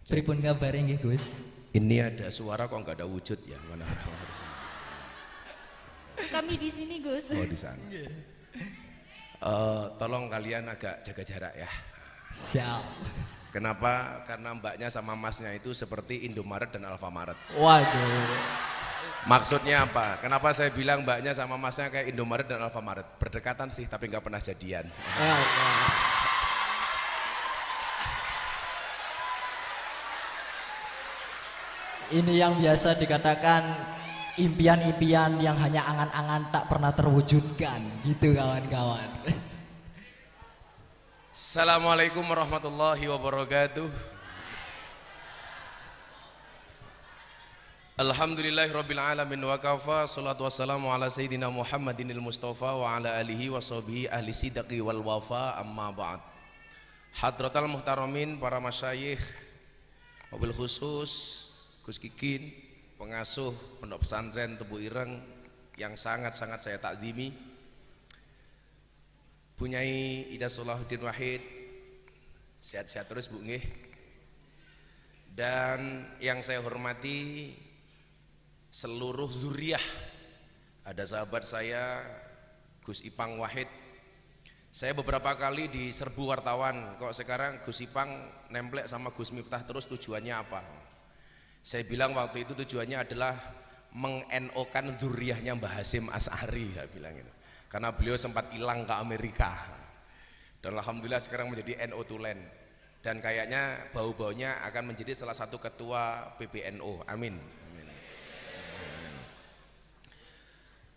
Pripun kabare nggih Gus? Ini ada suara kok nggak ada wujud ya, mana orang harus. Kami di sini Gus. Oh di sana. Tolong kalian agak jaga jarak ya. Siap. Kenapa? Karena mbaknya sama masnya itu seperti Indomaret dan Alfamaret. Waduh. Maksudnya apa? Kenapa saya bilang mbaknya sama masnya kayak Indomaret dan Alfamaret? Berdekatan sih tapi nggak pernah jadian. Allah. Ini yang biasa dikatakan impian-impian yang hanya angan-angan tak pernah terwujudkan, gitu kawan-kawan. Assalamualaikum warahmatullahi wabarakatuh. Alhamdulillahirabbil alamin wa kafa, salatu wassalamu ala sayyidina Muhammadinil Mustafa wa ala alihi wa sahbihi ahli sidqi wal wafa, amma ba'd. Hadratal muhtaramin, para masyayikh, mobil khusus Gus Kikin, pengasuh Pondok Pesantren Tebu Ireng yang sangat-sangat saya takzimi, Bunyai Ida Salahuddin Wahid, sehat-sehat terus Bu nggih. Dan yang saya hormati seluruh zuriyah, ada sahabat saya Gus Ipang Wahid. Saya beberapa kali diserbu wartawan, kok sekarang Gus Ipang nemplek sama Gus Miftah terus, tujuannya apa? Saya bilang waktu itu tujuannya adalah meng-NO-kan zuriyahnya Mbah Hasyim Asy'ari, saya bilang itu. Karena beliau sempat hilang ke Amerika. Dan alhamdulillah sekarang menjadi NO Tulen. Dan kayaknya bau-baunya akan menjadi salah satu ketua PBNU. Amin. Amin.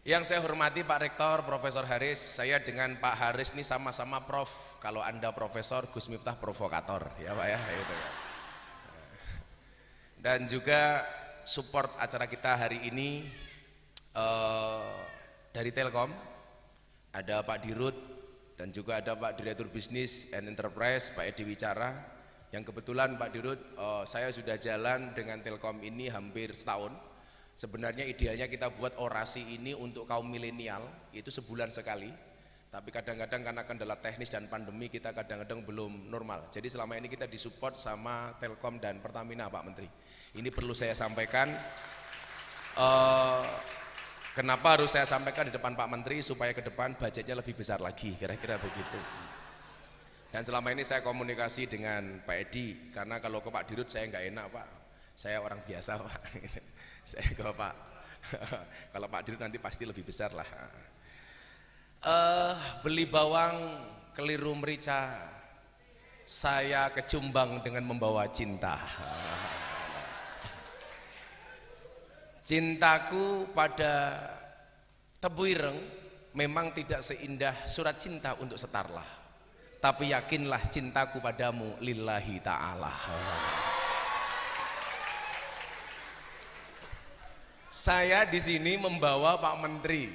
Yang saya hormati Pak Rektor, Profesor Haris. Saya dengan Pak Haris ini sama-sama Prof. Kalau Anda Profesor, Gus Miftah provokator, ya Pak ya. Gitu ya. Dan juga support acara kita hari ini dari Telkom, ada Pak Dirut dan juga ada Pak Direktur Bisnis and Enterprise Pak Edi Wicara, yang kebetulan Pak Dirut, saya sudah jalan dengan Telkom ini hampir setahun. Sebenarnya idealnya kita buat orasi ini untuk kaum milenial itu sebulan sekali, tapi kadang-kadang karena kendala teknis dan pandemi kita kadang-kadang belum normal. Jadi selama ini kita disupport sama Telkom dan Pertamina Pak Menteri. Ini perlu saya sampaikan. Kenapa harus saya sampaikan di depan Pak Menteri? Supaya ke depan budgetnya lebih besar lagi, kira-kira begitu. Dan selama ini saya komunikasi dengan Pak Edi, karena kalau ke Pak Dirut saya nggak enak Pak, saya orang biasa Pak. Saya ke Pak, kalau Pak Dirut nanti pasti lebih besar lah. Beli bawang keliru merica, saya ke Jombang dengan membawa cinta. Cintaku pada Tebu Ireng memang tidak seindah surat cinta untuk Setarlah, tapi yakinlah cintaku padamu lillahi ta'ala. Saya di sini membawa Pak Menteri.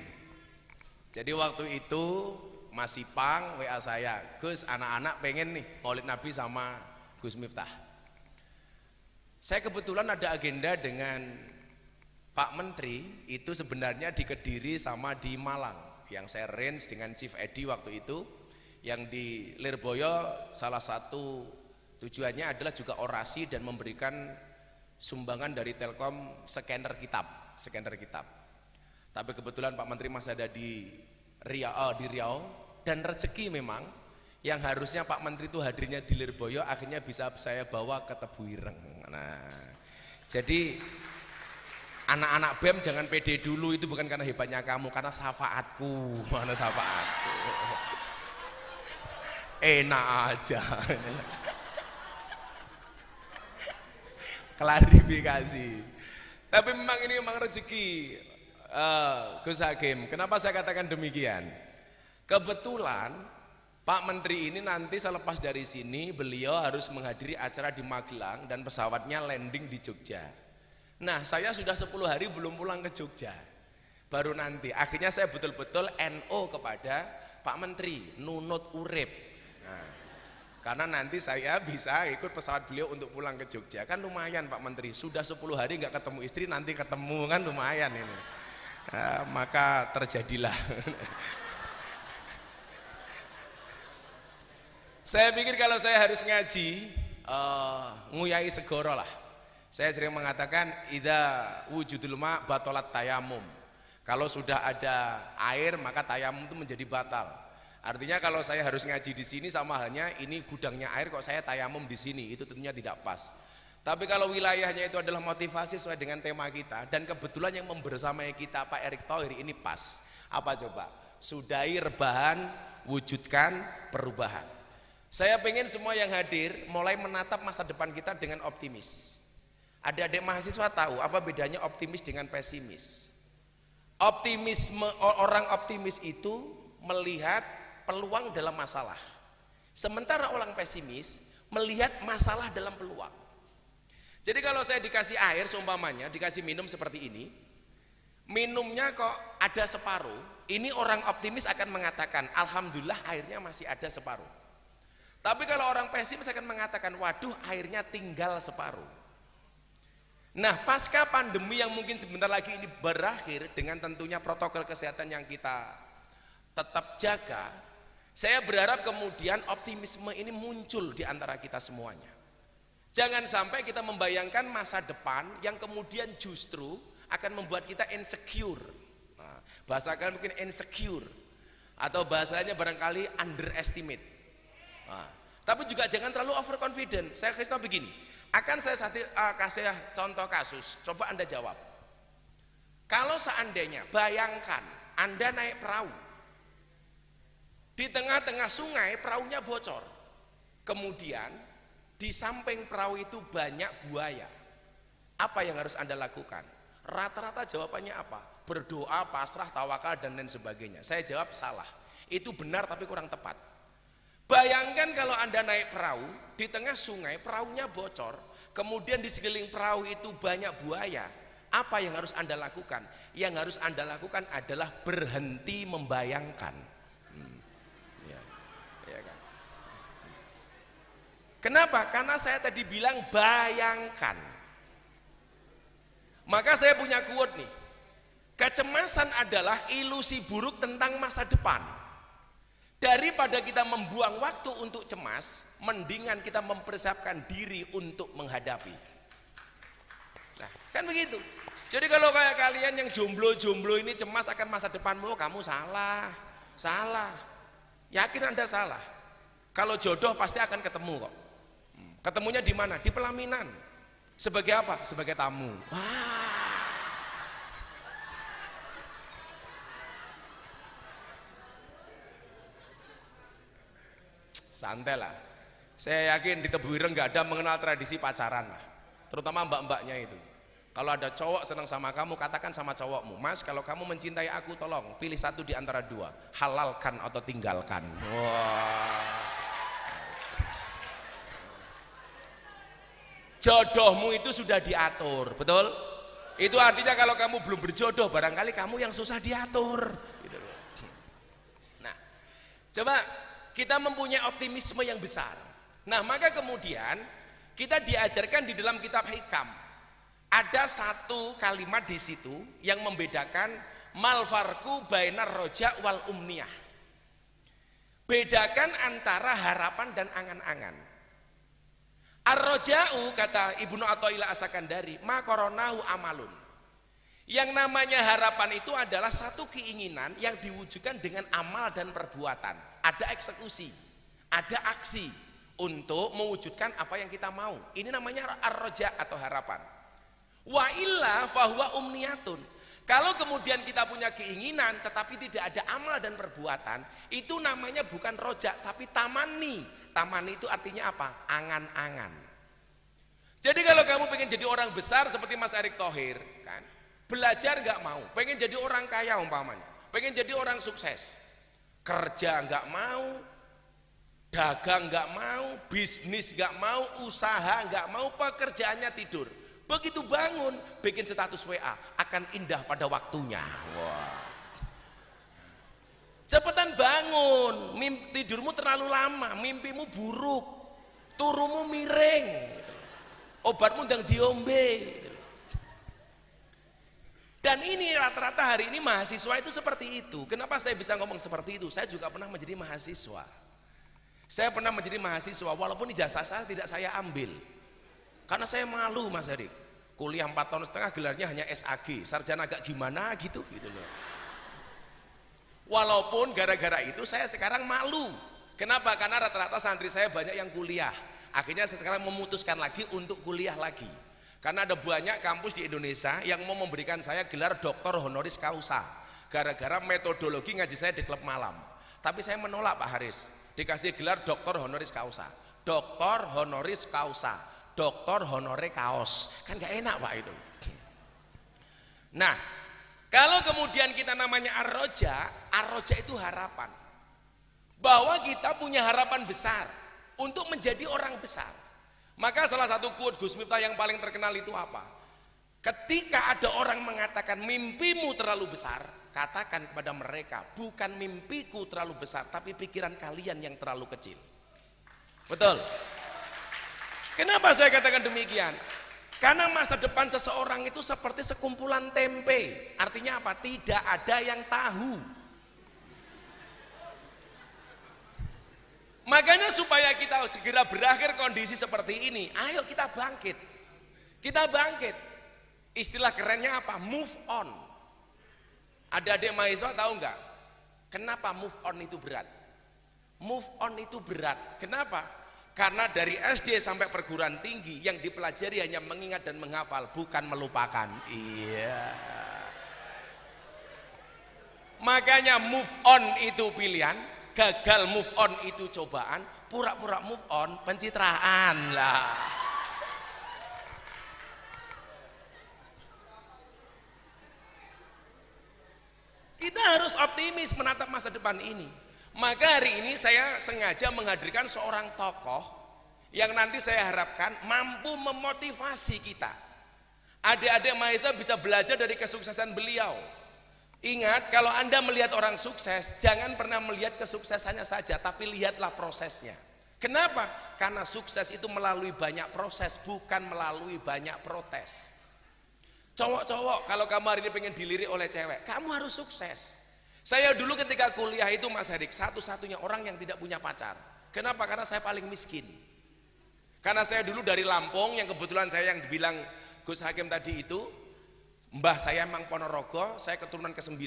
Jadi waktu itu Mas Ipang WA saya, Gus, anak-anak pengen nih Maulid Nabi sama Gus Miftah. Saya kebetulan ada agenda dengan Pak Menteri, itu sebenarnya di Kediri sama di Malang, yang saya range dengan Chief Edi waktu itu. Yang di Lirboyo salah satu tujuannya adalah juga orasi dan memberikan sumbangan dari Telkom scanner kitab. Tapi kebetulan Pak Menteri masih ada di Riau, dan rezeki memang yang harusnya Pak Menteri itu hadirnya di Lirboyo akhirnya bisa saya bawa ke Tebu Ireng. Nah, jadi anak-anak BEM jangan pede dulu, itu bukan karena hebatnya kamu, karena syafaatku. Mana syafaatku? Enak aja. Klarifikasi. Tapi memang ini memang rezeki, Gus Hakim. Kenapa saya katakan demikian? Kebetulan Pak Menteri ini nanti selepas dari sini beliau harus menghadiri acara di Magelang dan pesawatnya landing di Jogja. Nah, saya sudah 10 hari belum pulang ke Jogja. Baru nanti, akhirnya saya betul-betul NO kepada Pak Menteri, nunut urip. Nah, karena nanti saya bisa ikut pesawat beliau untuk pulang ke Jogja. Kan lumayan Pak Menteri, sudah 10 hari nggak ketemu istri, nanti ketemu, kan lumayan ini. Nah, maka terjadilah. Saya pikir kalau saya harus ngaji, nguyai segoro lah. Saya sering mengatakan idza wujudul ma batalat tayamum. Kalau sudah ada air maka tayamum itu menjadi batal. Artinya kalau saya harus ngaji di sini sama halnya ini gudangnya air kok saya tayamum di sini, itu tentunya tidak pas. Tapi kalau wilayahnya itu adalah motivasi sesuai dengan tema kita dan kebetulan yang membersamai kita Pak Erick Thohir ini pas. Apa coba? Sudahi rebahan, wujudkan perubahan. Saya pengen semua yang hadir mulai menatap masa depan kita dengan optimis. Adik-adik mahasiswa tahu apa bedanya optimis dengan pesimis. Optimisme, orang optimis itu melihat peluang dalam masalah. Sementara orang pesimis melihat masalah dalam peluang. Jadi kalau saya dikasih air seumpamanya, dikasih minum seperti ini, minumnya kok ada separuh, ini orang optimis akan mengatakan alhamdulillah airnya masih ada separuh. Tapi kalau orang pesimis akan mengatakan waduh airnya tinggal separuh. Nah pasca pandemi yang mungkin sebentar lagi ini berakhir dengan tentunya protokol kesehatan yang kita tetap jaga, saya berharap kemudian optimisme ini muncul di antara kita semuanya. Jangan sampai kita membayangkan masa depan yang kemudian justru akan membuat kita insecure. Nah, bahasa kalian mungkin insecure atau bahasanya barangkali underestimate. Nah, tapi juga jangan terlalu overconfident. Saya kasih tahu begini, akan saya kasih contoh kasus. Coba Anda jawab. Kalau seandainya bayangkan Anda naik perahu, di tengah-tengah sungai perahunya bocor, kemudian di samping perahu itu banyak buaya, apa yang harus Anda lakukan? Rata-rata jawabannya apa? Berdoa, pasrah, tawakal dan lain sebagainya. Saya jawab salah. Itu benar tapi kurang tepat. Bayangkan kalau Anda naik perahu di tengah sungai, perahunya bocor, kemudian di sekeliling perahu itu banyak buaya. Apa yang harus Anda lakukan? Yang harus Anda lakukan adalah berhenti membayangkan. Ya kan? Kenapa? Karena saya tadi bilang bayangkan. Maka saya punya quote nih. Kecemasan adalah ilusi buruk tentang masa depan. Daripada kita membuang waktu untuk cemas, mendingan kita mempersiapkan diri untuk menghadapi. Nah, kan begitu. Jadi kalau kayak kalian yang jomblo-jomblo ini cemas akan masa depanmu, kamu salah. Salah. Yakin Anda salah. Kalau jodoh pasti akan ketemu kok. Ketemunya di mana? Di pelaminan. Sebagai apa? Sebagai tamu. Wah. Santai lah. Saya yakin di Tebuireng nggak ada mengenal tradisi pacaran lah. Terutama mbak-mbaknya itu. Kalau ada cowok senang sama kamu, katakan sama cowokmu, Mas, kalau kamu mencintai aku, tolong pilih satu di antara dua, halalkan atau tinggalkan. Wah. Jodohmu itu sudah diatur, betul? Itu artinya kalau kamu belum berjodoh, barangkali kamu yang susah diatur. Gitu. Nah, coba kita mempunyai optimisme yang besar. Nah, maka kemudian kita diajarkan di dalam kitab Hikam. Ada satu kalimat di situ yang membedakan malfarku bainar roja wal umniyah. Bedakan antara harapan dan angan-angan. Ar-roja'u kata Ibnu Athaillah As-Sakandari, ma koronahu amalun. Yang namanya harapan itu adalah satu keinginan yang diwujudkan dengan amal dan perbuatan. Ada eksekusi, ada aksi untuk mewujudkan apa yang kita mau. Ini namanya ar-roja atau harapan. Wa illa fahuwa umniyatun. Kalau kemudian kita punya keinginan tetapi tidak ada amal dan perbuatan, itu namanya bukan roja tapi tamani. Tamani itu artinya apa? Angan-angan. Jadi kalau kamu pengen jadi orang besar seperti Mas Erick Thohir, kan? Belajar nggak mau, pengen jadi orang kaya umpamanya, pengen jadi orang sukses, kerja nggak mau, dagang nggak mau, bisnis nggak mau, usaha nggak mau, pekerjaannya tidur. Begitu bangun, bikin status WA, akan indah pada waktunya. Wah. Cepetan bangun, tidurmu terlalu lama, mimpimu buruk, turumu miring, obatmu ndang diombe. Dan ini rata-rata hari ini mahasiswa itu seperti itu. Kenapa saya bisa ngomong seperti itu? Saya juga pernah menjadi mahasiswa. Saya pernah menjadi mahasiswa walaupun ijazah saya tidak saya ambil. Karena saya malu Mas Erik. Kuliah 4 tahun setengah gelarnya hanya SAG, sarjana agak gimana gitu loh. Walaupun gara-gara itu saya sekarang malu. Kenapa? Karena rata-rata santri saya banyak yang kuliah. Akhirnya saya sekarang memutuskan lagi untuk kuliah lagi. Karena ada banyak kampus di Indonesia yang mau memberikan saya gelar doktor honoris causa. Gara-gara metodologi ngaji saya di klub malam. Tapi saya menolak Pak Haris. Dikasih gelar doktor honoris causa. Doktor honoris causa. Doktor honore kaos. Kan gak enak Pak itu. Nah, kalau kemudian kita namanya ar-roja itu harapan. Bahwa kita punya harapan besar untuk menjadi orang besar. Maka salah satu quote Gus Miftah yang paling terkenal itu apa? Ketika ada orang mengatakan mimpimu terlalu besar, katakan kepada mereka, bukan mimpiku terlalu besar, tapi pikiran kalian yang terlalu kecil. Betul? Kenapa saya katakan demikian? Karena masa depan seseorang itu seperti sekumpulan tempe. Artinya apa? Tidak ada yang tahu. Makanya supaya kita segera berakhir kondisi seperti ini, ayo kita bangkit. Kita bangkit. Istilah kerennya apa? Move on. Ada adik mahasiswa tahu nggak? Kenapa move on itu berat? Move on itu berat. Kenapa? Karena dari SD sampai perguruan tinggi yang dipelajari hanya mengingat dan menghafal, bukan melupakan. Iya. Makanya move on itu pilihan, gagal move on itu cobaan, pura-pura move on pencitraan lah. Kita harus optimis menatap masa depan ini. Maka hari ini saya sengaja menghadirkan seorang tokoh yang nanti saya harapkan mampu memotivasi kita. Adik-adik mahasiswa bisa belajar dari kesuksesan beliau. Ingat, kalau Anda melihat orang sukses, jangan pernah melihat kesuksesannya saja, tapi lihatlah prosesnya. Kenapa? Karena sukses itu melalui banyak proses, bukan melalui banyak protes. Cowok-cowok, kalau kamu hari ini pengen dilirik oleh cewek, kamu harus sukses. Saya dulu ketika kuliah itu Mas Hadik, satu-satunya orang yang tidak punya pacar. Kenapa? Karena saya paling miskin. Karena saya dulu dari Lampung, yang kebetulan saya yang dibilang Gus Hakim tadi itu, mbah saya memang Ponorogo, saya keturunan ke-9.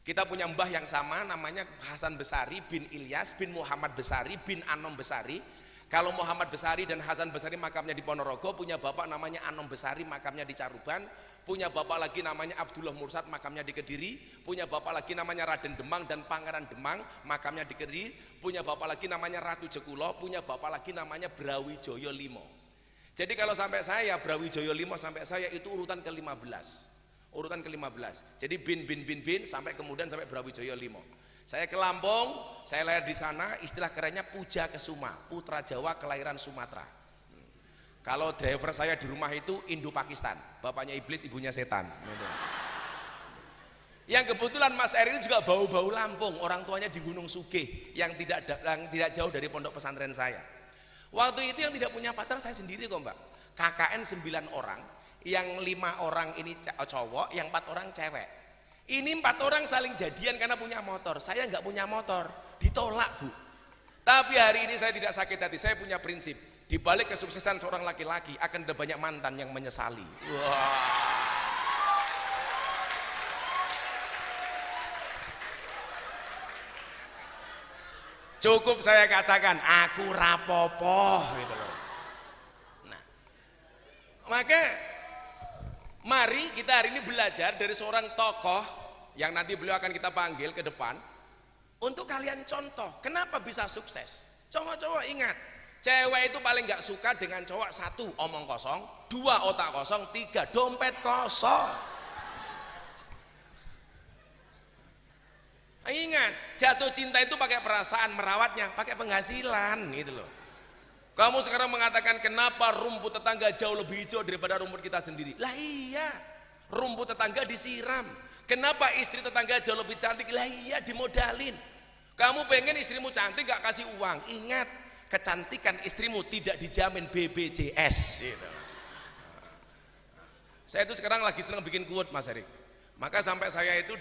Kita punya mbah yang sama, namanya Hasan Besari bin Ilyas bin Muhammad Besari bin Anom Besari. Kalau Muhammad Besari dan Hasan Besari makamnya di Ponorogo, punya bapak namanya Anom Besari, makamnya di Caruban, punya bapak lagi namanya Abdullah Mursad, makamnya di Kediri, punya bapak lagi namanya Raden Demang dan Pangeran Demang, makamnya di Kediri, punya bapak lagi namanya Ratu Jekulo, punya bapak lagi namanya Brawijoyo Limo. Jadi kalau sampai saya, Brawijoyo Limo sampai saya itu urutan ke-15. Urutan ke-15. Jadi bin sampai kemudian sampai Brawijoyo Limo. Saya ke Lampung, saya lahir di sana, istilah kerennya Puja Kesuma, putra Jawa kelahiran Sumatera. Kalau driver saya di rumah itu Indo-Pakistan, bapaknya iblis, ibunya setan. Yang kebetulan Mas Eri ini juga bau-bau Lampung, orang tuanya di Gunung Sugih, yang tidak jauh dari pondok pesantren saya. Waktu itu yang tidak punya pacar saya sendiri kok Mbak. KKN 9 orang, yang 5 orang ini cowok, yang 4 orang cewek. Ini 4 orang saling jadian karena punya motor. Saya nggak punya motor, ditolak Bu. Tapi hari ini saya tidak sakit hati. Saya punya prinsip. Di balik kesuksesan seorang laki-laki akan ada banyak mantan yang menyesali. Wah. Cukup saya katakan, aku rapopo gitu loh. Nah, maka mari kita hari ini belajar dari seorang tokoh yang nanti beliau akan kita panggil ke depan untuk kalian contoh kenapa bisa sukses. Cowok-cowok ingat, cewek itu paling nggak suka dengan cowok 1 omong kosong, 2 otak kosong, 3 dompet kosong. Ingat, jatuh cinta itu pakai perasaan, merawatnya pakai penghasilan gitu loh. Kamu sekarang mengatakan kenapa rumput tetangga jauh lebih hijau daripada rumput kita sendiri? Lah iya, rumput tetangga disiram. Kenapa istri tetangga jauh lebih cantik? Lah iya, dimodalin. Kamu pengen istrimu cantik gak kasih uang? Ingat, kecantikan istrimu tidak dijamin BPJS gitu. Saya itu sekarang lagi senang bikin quote Mas Erik. Maka sampai saya itu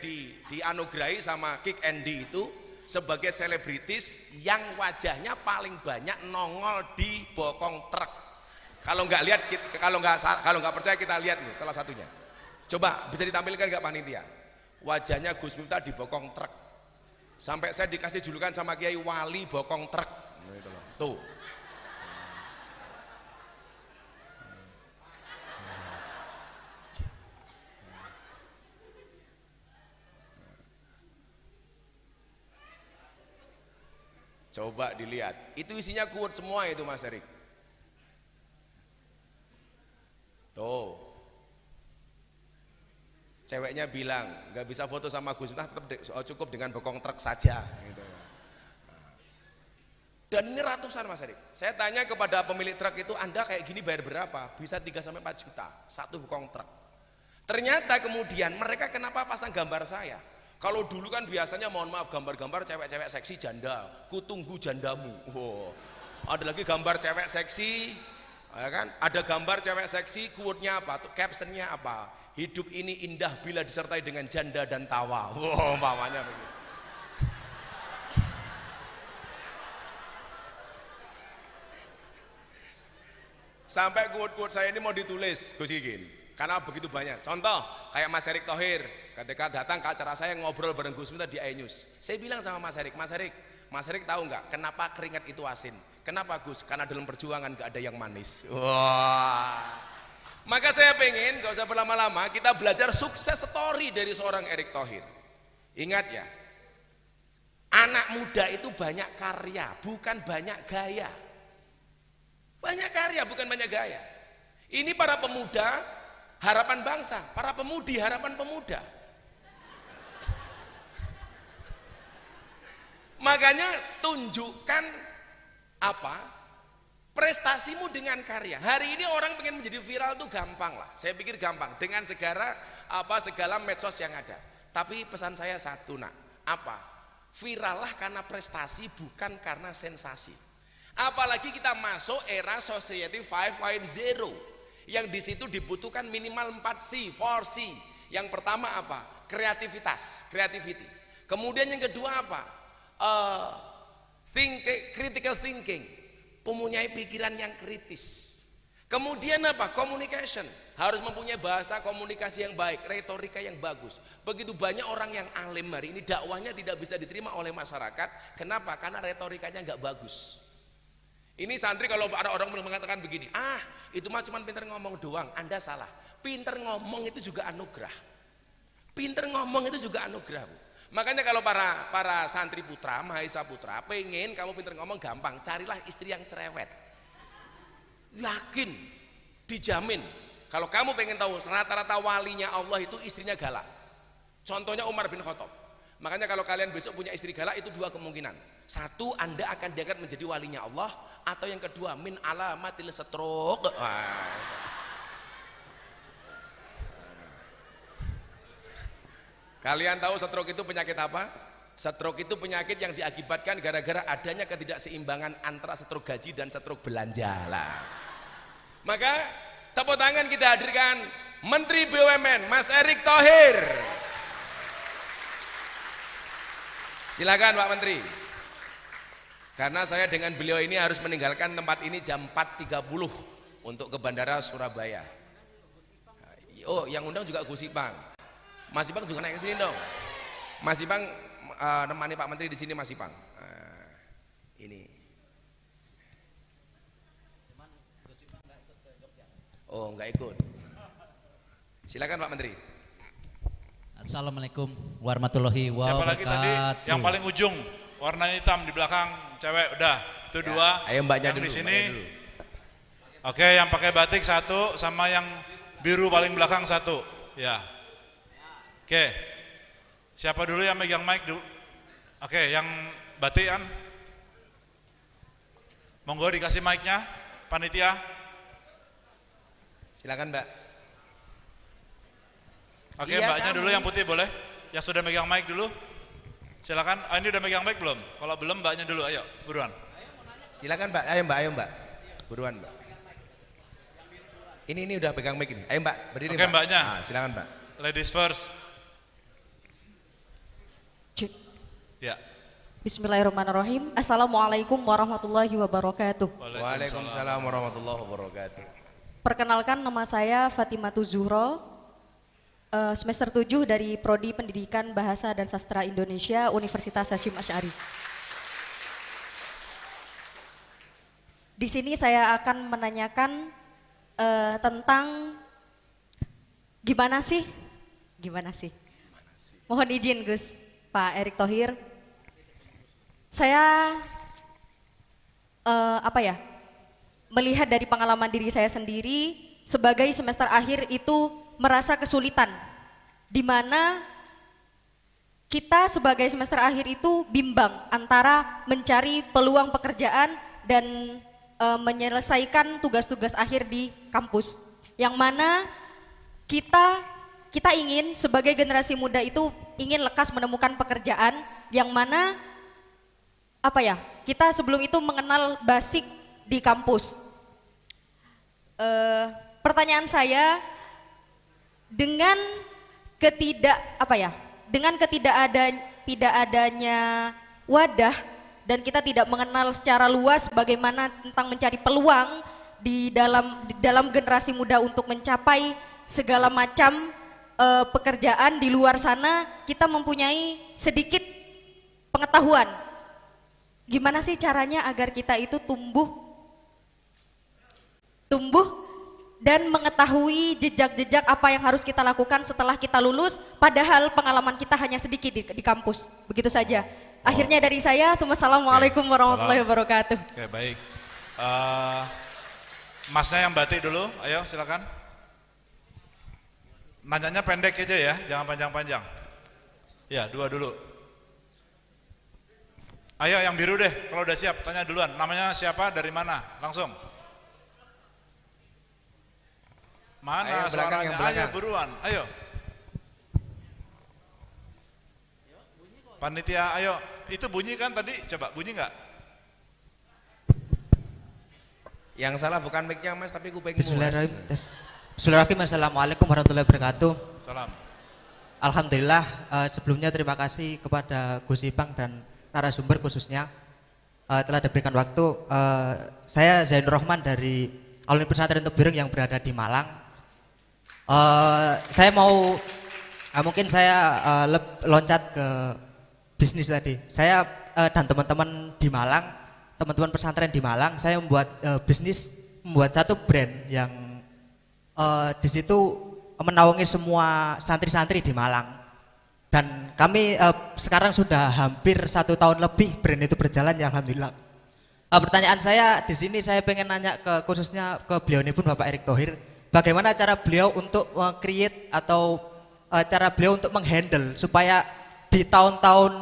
dianugerahi sama Kick Andy itu, sebagai selebritis yang wajahnya paling banyak nongol di bokong truk. Kalau nggak percaya kita lihat nih salah satunya. Coba bisa ditampilkan nggak panitia? Wajahnya Gus Miftah di bokong truk. Sampai saya dikasih julukan sama Kiai Wali bokong truk. Gitu loh. Tuh. Coba dilihat, itu isinya quote semua itu Mas Erik. Tuh, ceweknya bilang nggak bisa foto sama Gus Miftah, tetap cukup dengan bokong truk saja. Gitu. Dan ini ratusan Mas Erik. Saya tanya kepada pemilik truk itu, Anda kayak gini bayar berapa? Bisa 3-4 juta, satu bokong truk. Ternyata kemudian mereka kenapa pasang gambar saya? Kalau dulu kan biasanya mohon maaf gambar-gambar cewek-cewek seksi janda, kutunggu jandamu. Wow. Ada lagi gambar cewek seksi, ya kan? Ada gambar cewek seksi, quote-nya apa? Caption-nya apa? Hidup ini indah bila disertai dengan janda dan tawa. Wow, umpamanya begitu. Sampai quote-quote saya ini mau ditulis, Gus Gigin. Karena begitu banyak. Contoh, kayak Mas Erick Thohir, ketika datang ke acara saya ngobrol bareng Gus Miftah di iNews. Saya bilang sama Mas Erick tahu nggak kenapa keringat itu asin? Kenapa Gus? Karena dalam perjuangan nggak ada yang manis. Wah. Maka saya pengen, nggak usah berlama-lama, kita belajar sukses story dari seorang Erick Thohir. Ingat ya, anak muda itu banyak karya, bukan banyak gaya. Banyak karya, bukan banyak gaya. Ini para pemuda harapan bangsa, para pemudi harapan pemuda. Makanya tunjukkan apa? Prestasimu dengan karya. Hari ini orang pengen menjadi viral tuh gampang lah. Saya pikir gampang dengan segala medsos yang ada. Tapi pesan saya satu nak, apa? Virallah karena prestasi bukan karena sensasi. Apalagi kita masuk era Society 5.0 yang di situ dibutuhkan minimal 4C, 4C. Yang pertama apa? Creativity. Kemudian yang kedua apa? Critical thinking, mempunyai pikiran yang kritis. Kemudian apa? Communication, harus mempunyai bahasa komunikasi yang baik, retorika yang bagus. Begitu banyak orang yang alim hari ini dakwahnya tidak bisa diterima oleh masyarakat. Kenapa? Karena retorikanya nggak bagus. Ini santri kalau ada orang mengatakan begini, itu mah cuma pinter ngomong doang. Anda salah. Pinter ngomong itu juga anugerah. Pinter ngomong itu juga anugerah, Bu. Makanya kalau para santri putra, mahasiswa putra, pengen kamu pinter ngomong gampang, carilah istri yang cerewet. Yakin, dijamin. Kalau kamu pengen tahu rata-rata walinya Allah itu istrinya galak. Contohnya Umar bin Khattab. Makanya kalau kalian besok punya istri galak itu dua kemungkinan. Satu, Anda akan diangkat menjadi walinya Allah, atau yang kedua, min alamatil stroke. Kalian tahu stroke itu penyakit apa? Stroke itu penyakit yang diakibatkan gara-gara adanya ketidakseimbangan antara stroke gaji dan stroke belanja lah. Maka tepuk tangan kita hadirkan Menteri BUMN Mas Erick Thohir. Silakan Pak Menteri. Karena saya dengan beliau ini harus meninggalkan tempat ini jam 4.30 untuk ke Bandara Surabaya. Oh, yang undang juga Gus Ipang. Mas Ipang juga naik ke sini dong. Mas Ipang nemani Pak Menteri di sini Mas Ipang. Ini. Oh, enggak ikut. Silakan Pak Menteri. Assalamualaikum warahmatullahi wabarakatuh. Siapa lagi tadi? Yang paling ujung, warna hitam di belakang, cewek udah. Itu dua. Ayo mbaknya yang dulu. Di sini. Oke, yang pakai batik satu, sama yang biru paling belakang satu. Ya. Oke. Siapa dulu yang megang mic dulu? Oke, yang batik kan? Monggo dikasih mic-nya, panitia. Silakan Mbak. Oke, Iya, mbaknya kamu. dulu yang putih boleh? Yang sudah megang mic dulu? Silakan. Ini udah megang mic belum? Kalau belum, mbaknya dulu. Ayo, buruan. Silakan Mbak. Ayo Mbak. Buruan Mbak. Ini udah pegang mic ini. Ayo Mbak, berdiri Oke, Mbak. mbaknya. Silakan Mbak. Ladies first. Ya. Bismillahirrahmanirrahim. Assalamualaikum warahmatullahi wabarakatuh. Waalaikumsalam warahmatullahi wabarakatuh. Perkenalkan, nama saya Fatimatu Zuhro, semester 7 dari Prodi Pendidikan Bahasa dan Sastra Indonesia, Universitas Hasyim Asy'ari. Di sini saya akan menanyakan tentang gimana sih? Mohon izin Gus, Pak Erick Thohir. Saya melihat dari pengalaman diri saya sendiri sebagai semester akhir itu merasa kesulitan, di mana kita sebagai semester akhir itu bimbang antara mencari peluang pekerjaan dan menyelesaikan tugas-tugas akhir di kampus, yang mana kita ingin sebagai generasi muda itu ingin lekas menemukan pekerjaan yang mana kita sebelum itu mengenal basic di kampus. Pertanyaan saya, dengan tidak adanya wadah dan kita tidak mengenal secara luas bagaimana tentang mencari peluang di dalam generasi muda untuk mencapai segala macam pekerjaan di luar sana, kita mempunyai sedikit pengetahuan. Gimana sih caranya agar kita itu tumbuh dan mengetahui jejak-jejak apa yang harus kita lakukan setelah kita lulus, padahal pengalaman kita hanya sedikit di kampus. Begitu saja. Akhirnya dari saya, wassalamualaikum warahmatullahi wabarakatuh. Oke, baik. Masnya yang batik dulu, ayo silakan. Nanyanya pendek aja ya, jangan panjang-panjang. Ya, dua dulu. Ayo yang biru deh, kalau udah siap tanya duluan. Namanya siapa, dari mana? Langsung. Mana Ayo, suaranya? belakang. Ayo buruan, ayo. Panitia, ayo. Itu bunyi kan tadi? Coba bunyi nggak? Yang salah bukan mic-nya Mas, tapi kupingmu Mas. Bismillahirrahmanirrahim. Assalamualaikum warahmatullahi wabarakatuh. Salam. Alhamdulillah, sebelumnya terima kasih kepada Gus Ipang dan narasumber khususnya telah diberikan waktu. Saya Zainur Rahman dari Alumni Pesantren Tebireng yang berada di Malang. Saya mau mungkin saya loncat ke bisnis tadi. Saya dan teman-teman di Malang, teman-teman pesantren di Malang, saya membuat satu brand yang di situ menaungi semua santri-santri di Malang. Dan kami sekarang sudah hampir 1 tahun lebih brand itu berjalan, ya alhamdulillah. Pertanyaan saya di sini, saya pengen nanya khususnya ke beliau ini pun, Bapak Erick Thohir, bagaimana cara beliau untuk create atau cara beliau untuk menghandle supaya di tahun-tahun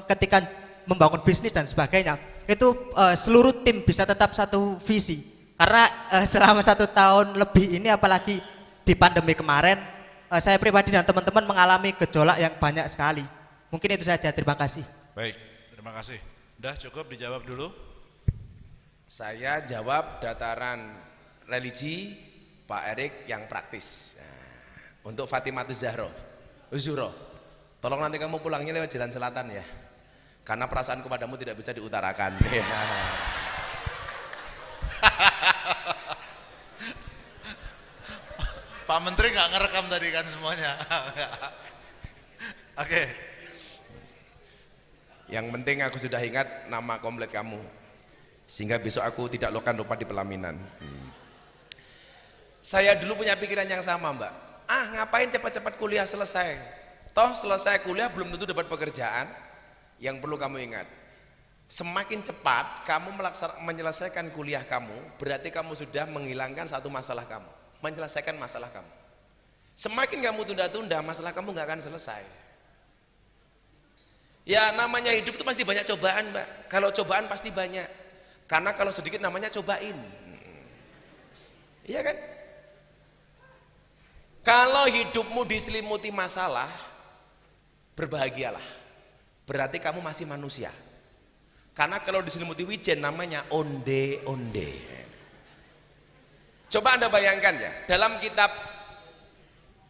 ketika membangun bisnis dan sebagainya itu seluruh tim bisa tetap satu visi, karena selama 1 tahun lebih ini, apalagi di pandemi kemarin, saya pribadi dan teman-teman mengalami gejolak yang banyak sekali. Mungkin itu saja, terima kasih. Baik, terima kasih. Udah cukup dijawab dulu. Saya jawab dataran religi, Pak Erick yang praktis. Nah, untuk Fatimatu Zuhro, tolong nanti kamu pulangnya lewat jalan selatan ya, karena perasaanku padamu tidak bisa diutarakan. Pak Menteri nggak ngerekam tadi kan semuanya. Oke. Yang penting aku sudah ingat nama komplit kamu, sehingga besok aku tidak lupa di pelaminan. Saya dulu punya pikiran yang sama, Mbak. Ngapain cepat-cepat kuliah selesai? Toh selesai kuliah belum tentu dapat pekerjaan. Yang perlu kamu ingat, semakin cepat kamu menyelesaikan kuliah kamu, berarti kamu sudah menghilangkan satu masalah kamu, menyelesaikan masalah kamu. Semakin kamu tunda-tunda, masalah kamu nggak akan selesai. Ya namanya hidup itu pasti banyak cobaan, Mbak. Kalau cobaan pasti banyak, karena kalau sedikit namanya cobain. Iya kan? Kalau hidupmu diselimuti masalah, berbahagialah, berarti kamu masih manusia. Karena kalau diselimuti wijen namanya onde-onde. Coba Anda bayangkan ya, dalam kitab,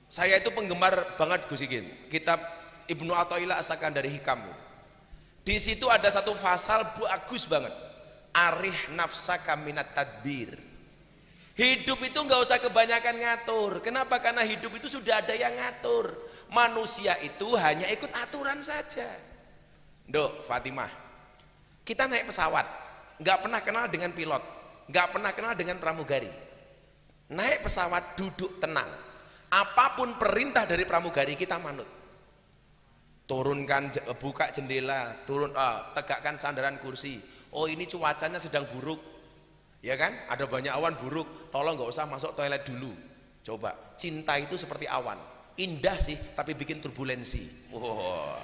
saya itu penggemar banget Gus Ikin, kitab Ibnu Athaillah As-Sakandari Hikam. Di situ ada satu pasal bagus banget. Arih nafsaka minat tadbir. Hidup itu nggak usah kebanyakan ngatur. Kenapa? Karena hidup itu sudah ada yang ngatur. Manusia itu hanya ikut aturan saja. Dok, Fatimah, kita naik pesawat, nggak pernah kenal dengan pilot, nggak pernah kenal dengan pramugari. Naik pesawat duduk tenang. Apapun perintah dari pramugari kita manut. Turunkan, buka jendela, tegakkan sandaran kursi. Oh ini cuacanya sedang buruk, ya kan? Ada banyak awan buruk. Tolong nggak usah masuk toilet dulu. Coba, cinta itu seperti awan, indah sih, tapi bikin turbulensi. Wow.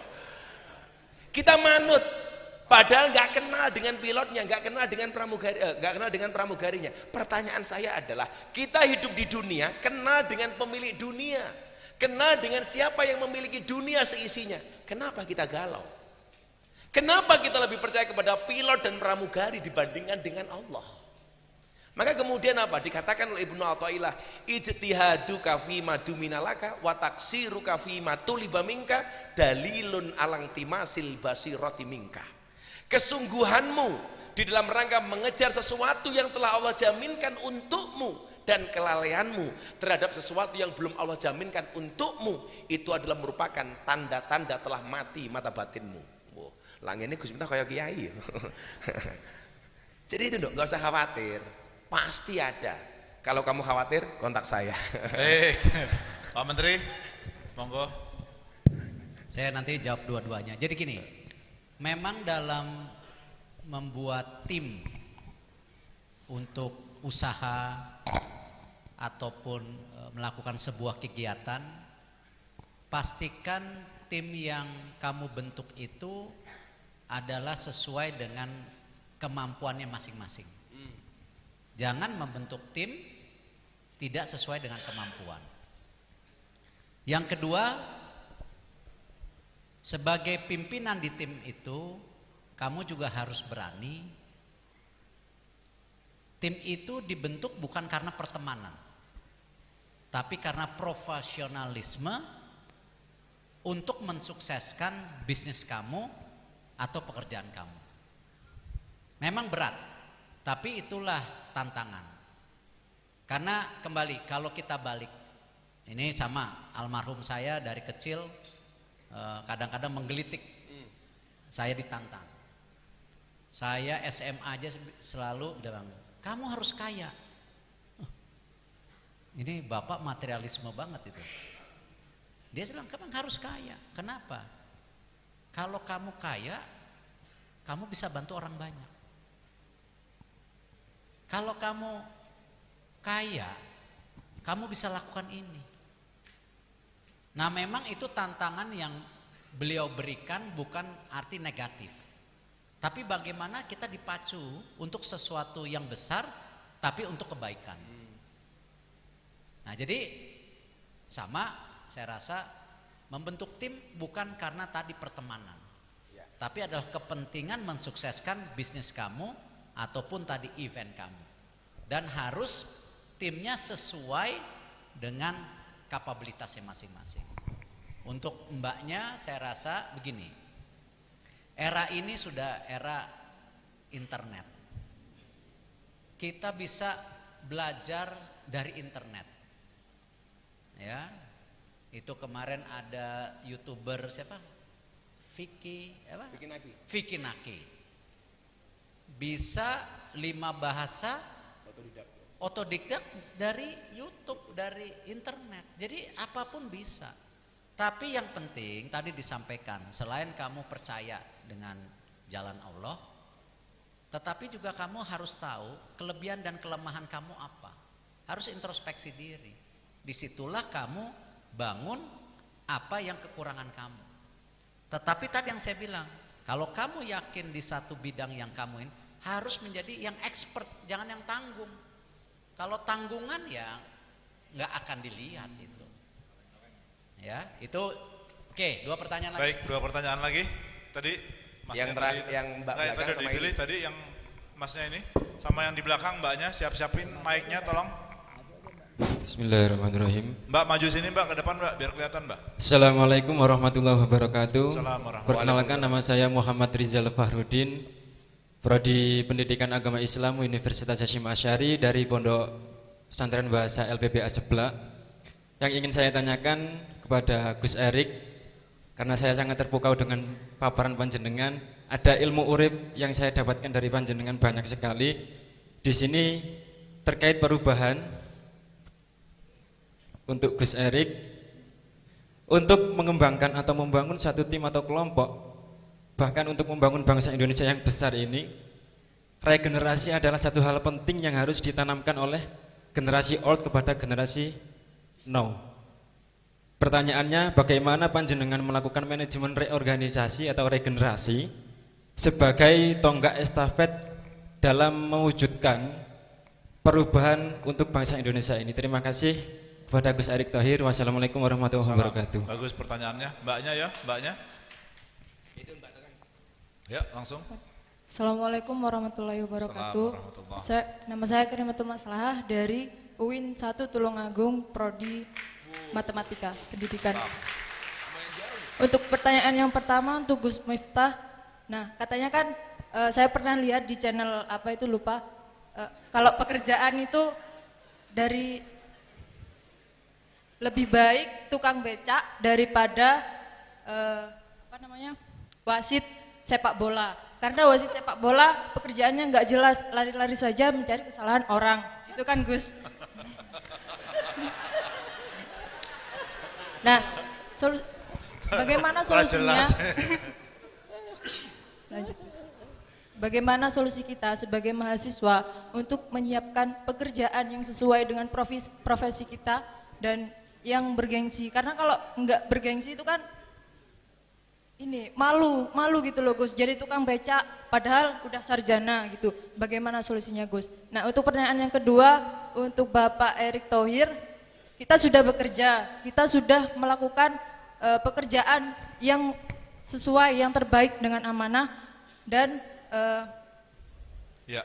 Kita manut, padahal nggak kenal dengan pilotnya, nggak kenal dengan pramugari, nggak kenal dengan pramugarinya. Pertanyaan saya adalah, kita hidup di dunia, kenal dengan pemilik dunia. Kenal dengan siapa yang memiliki dunia seisinya. Kenapa kita galau? Kenapa kita lebih percaya kepada pilot dan pramugari dibandingkan dengan Allah? Maka kemudian apa? Dikatakan oleh Ibnu Athaillah, ijtihaduka fima duminalaka wa taksiruka fima tuliba minka dalilun alang timasil basirati minka. Kesungguhanmu di dalam rangka mengejar sesuatu yang telah Allah jaminkan untukmu dan kelalaianmu terhadap sesuatu yang belum Allah jaminkan untukmu, itu adalah merupakan tanda-tanda telah mati mata batinmu. Wow, langitnya Gus Miftah kayak kiai. Jadi itu nggak usah khawatir, pasti ada. Kalau kamu khawatir, kontak saya. Pak Menteri, monggo. Saya nanti jawab dua-duanya. Jadi gini, memang dalam membuat tim untuk usaha ataupun melakukan sebuah kegiatan, pastikan tim yang kamu bentuk itu adalah sesuai dengan kemampuannya masing-masing. Jangan membentuk tim tidak sesuai dengan kemampuan. Yang kedua, sebagai pimpinan di tim itu, kamu juga harus berani. Tim itu dibentuk bukan karena pertemanan, tapi karena profesionalisme untuk mensukseskan bisnis kamu atau pekerjaan kamu. Memang berat, tapi itulah tantangan. Karena kembali, kalau kita balik, ini sama almarhum saya dari kecil kadang-kadang menggelitik, saya ditantang. Saya SMA aja selalu bilang, kamu harus kaya. Ini bapak materialisme banget itu. Dia bilang, kamu harus kaya. Kenapa? Kalau kamu kaya, kamu bisa bantu orang banyak. Kalau kamu kaya, kamu bisa lakukan ini. Nah, memang itu tantangan yang beliau berikan bukan arti negatif. Tapi bagaimana kita dipacu untuk sesuatu yang besar, tapi untuk kebaikan. Nah, jadi sama, saya rasa membentuk tim bukan karena tadi pertemanan, tapi adalah kepentingan mensukseskan bisnis kamu ataupun tadi event kamu. Dan harus timnya sesuai dengan kapabilitasnya masing-masing. Untuk mbaknya saya rasa begini, era ini sudah era internet. Kita bisa belajar dari internet. Ya, itu kemarin ada YouTuber siapa? Vicky Naki. Bisa 5 bahasa otodidak dari YouTube, dari internet. Jadi apapun bisa. Tapi yang penting tadi disampaikan, selain kamu percaya dengan jalan Allah, tetapi juga kamu harus tahu kelebihan dan kelemahan kamu apa. Harus introspeksi diri. Disitulah kamu bangun apa yang kekurangan kamu. Tetapi tadi yang saya bilang, kalau kamu yakin di satu bidang yang kamu ini, harus menjadi yang expert, jangan yang tanggung. Kalau tanggungan ya nggak akan dilihat itu. Ya, itu oke, 2 pertanyaan lagi. Baik, 2 pertanyaan lagi. Tadi Mas yang terakhir, yang Mbak belakang tadi sama dipilih ini. tadi yang Masnya ini sama yang di belakang Mbaknya, siap-siapin mic-nya tolong. Bismillahirrahmanirrahim. Mbak maju sini Mbak, ke depan Mbak, biar kelihatan Mbak. Assalamualaikum warahmatullahi wabarakatuh. Assalamualaikum. Perkenalkan, nama saya Muhammad Rizal Fahrudin, Prodi Pendidikan Agama Islam Universitas Hasyim Asy'ari dari Pondok Pesantren Bahasa LPBA Seblak. Yang ingin saya tanyakan kepada Gus Erik, karena saya sangat terpukau dengan paparan panjenengan, ada ilmu urip yang saya dapatkan dari panjenengan banyak sekali. Di sini terkait perubahan untuk Gus Erik, untuk mengembangkan atau membangun satu tim atau kelompok, bahkan untuk membangun bangsa Indonesia yang besar ini, regenerasi adalah satu hal penting yang harus ditanamkan oleh generasi old kepada generasi now. Pertanyaannya, bagaimana panjenengan melakukan manajemen reorganisasi atau regenerasi sebagai tonggak estafet dalam mewujudkan perubahan untuk bangsa Indonesia ini? Terima kasih kepada Gus Erik Thohir. Wassalamualaikum warahmatullahi wabarakatuh. Bagus pertanyaannya, Mbaknya ya, Mbaknya. Ya, langsung. Assalamualaikum warahmatullahi wabarakatuh. Nama saya Karimatul Maslahah dari UIN 1 Tulungagung, Prodi Matematika Pendidikan. Untuk pertanyaan yang pertama untuk Gus Miftah. Nah, katanya kan saya pernah lihat di channel apa itu lupa, kalau pekerjaan itu dari lebih baik tukang becak daripada wasit sepak bola. Karena wasit sepak bola pekerjaannya nggak jelas, lari-lari saja mencari kesalahan orang. Itu kan Gus. Nah, bagaimana solusinya? Lanjut. Bagaimana solusi kita sebagai mahasiswa untuk menyiapkan pekerjaan yang sesuai dengan profesi kita dan yang bergengsi? Karena kalau nggak bergengsi itu kan ini malu gitu loh Gus. Jadi tukang becak padahal udah sarjana gitu. Bagaimana solusinya Gus? Nah, untuk pertanyaan yang kedua untuk Bapak Erik Thohir, kita sudah bekerja, kita sudah melakukan pekerjaan yang sesuai, yang terbaik dengan amanah dan ya.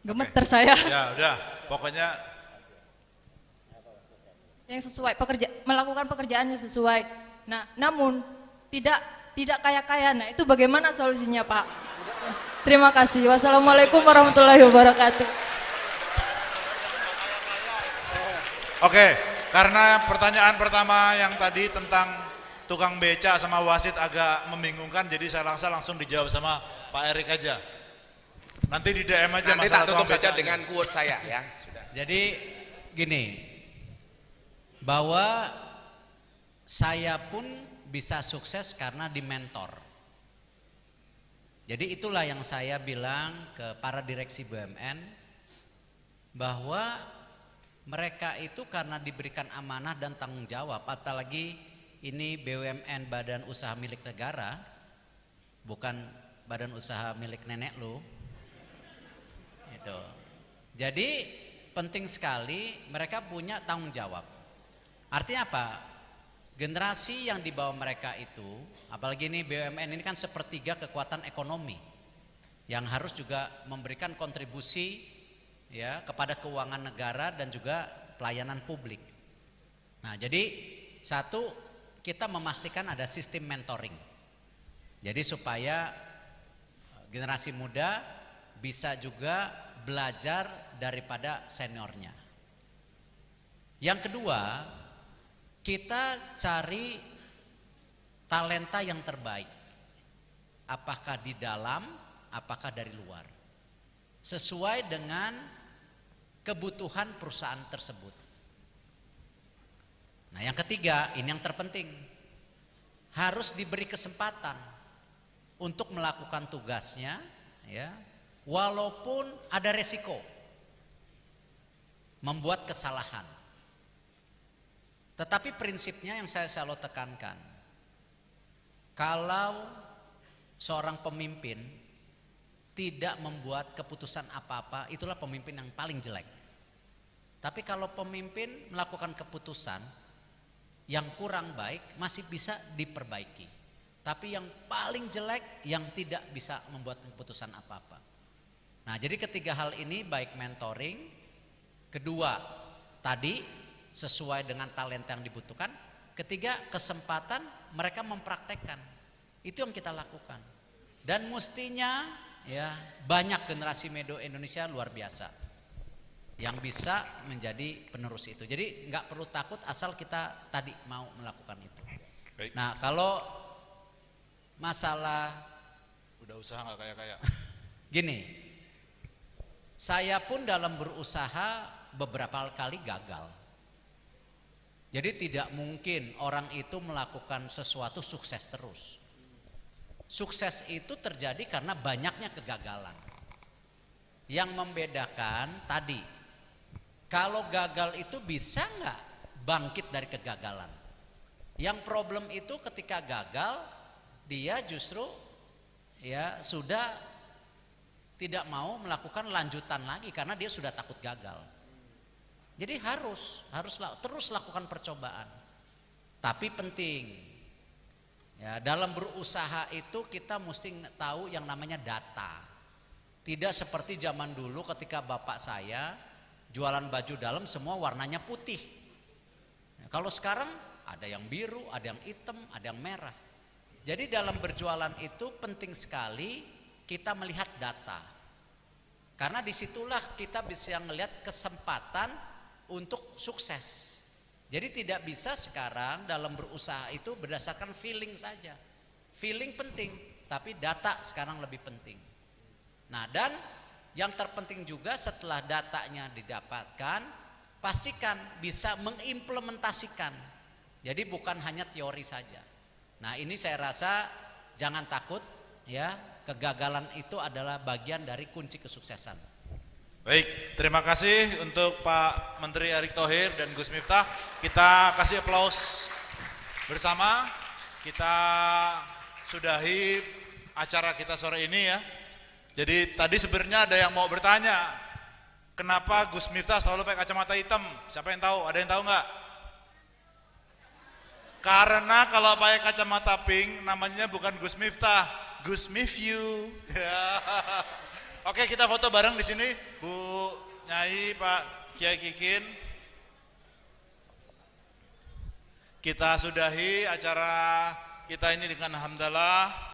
gemeter saya. Ya, udah. Pokoknya yang sesuai, melakukan pekerjaannya sesuai. Nah, namun tidak kaya-kaya. Nah, itu bagaimana solusinya, Pak? Terima kasih. Wassalamualaikum warahmatullahi wabarakatuh. Oke, karena pertanyaan pertama yang tadi tentang tukang beca sama wasit agak membingungkan, jadi saya langsung dijawab sama Pak Erik aja. Nanti di DM aja nanti masalah tak tukang tutup beca saja dengan quote saya ya. Sudah. Jadi gini, bahwa saya pun bisa sukses karena dimentor. Jadi itulah yang saya bilang ke para direksi BUMN, bahwa mereka itu karena diberikan amanah dan tanggung jawab, apalagi ini BUMN badan usaha milik negara, bukan badan usaha milik nenek lu. Itu. Jadi penting sekali mereka punya tanggung jawab. Artinya apa? Generasi yang di bawah mereka itu, apalagi ini BUMN ini kan sepertiga kekuatan ekonomi yang harus juga memberikan kontribusi ya kepada keuangan negara dan juga pelayanan publik. Nah, jadi satu, kita memastikan ada sistem mentoring. Jadi supaya generasi muda bisa juga belajar daripada seniornya. Yang kedua, kita cari talenta yang terbaik. Apakah di dalam, apakah dari luar. Sesuai dengan kebutuhan perusahaan tersebut. Nah, yang ketiga, ini yang terpenting. Harus diberi kesempatan untuk melakukan tugasnya ya, walaupun ada resiko membuat kesalahan. Tetapi prinsipnya yang saya selalu tekankan, kalau seorang pemimpin tidak membuat keputusan apa-apa, itulah pemimpin yang paling jelek. Tapi kalau pemimpin melakukan keputusan yang kurang baik, masih bisa diperbaiki. Tapi yang paling jelek, yang tidak bisa membuat keputusan apa-apa. Nah, jadi ketiga hal ini baik mentoring, kedua tadi sesuai dengan talenta yang dibutuhkan. Ketiga, kesempatan mereka mempraktekkan. Itu yang kita lakukan. Dan mestinya ya banyak generasi medo Indonesia luar biasa yang bisa menjadi penerus itu. Jadi nggak perlu takut asal kita tadi mau melakukan itu. Baik. Nah, kalau masalah Udah usaha nggak kaya-kaya? gini, saya pun dalam berusaha beberapa kali gagal. Jadi tidak mungkin orang itu melakukan sesuatu sukses terus. Sukses itu terjadi karena banyaknya kegagalan. Yang membedakan tadi, kalau gagal itu bisa nggak bangkit dari kegagalan. Yang problem itu ketika gagal, dia justru ya sudah tidak mau melakukan lanjutan lagi karena dia sudah takut gagal. Jadi harus terus lakukan percobaan. Tapi penting ya, dalam berusaha itu kita mesti tahu yang namanya data. Tidak seperti zaman dulu ketika bapak saya jualan baju dalam semua warnanya putih. Ya, kalau sekarang ada yang biru, ada yang hitam, ada yang merah. Jadi dalam berjualan itu penting sekali kita melihat data. Karena disitulah kita bisa melihat kesempatan untuk sukses. Jadi tidak bisa sekarang dalam berusaha itu berdasarkan feeling saja. Feeling penting, tapi data sekarang lebih penting. Nah, dan yang terpenting juga setelah datanya didapatkan, pastikan bisa mengimplementasikan. Jadi bukan hanya teori saja. Nah, ini saya rasa jangan takut ya, kegagalan itu adalah bagian dari kunci kesuksesan. Baik, terima kasih untuk Pak Menteri Erick Thohir dan Gus Miftah. Kita kasih aplaus bersama. Kita sudahi acara kita sore ini ya. Jadi tadi sebenarnya ada yang mau bertanya, kenapa Gus Miftah selalu pakai kacamata hitam? Siapa yang tahu? Ada yang tahu nggak? Karena kalau pakai kacamata pink namanya bukan Gus Miftah, Gus Mifyu. Oke, kita foto bareng di sini, Bu Nyai, Pak Kiai Kikin. Kita sudahi acara kita ini dengan hamdalah.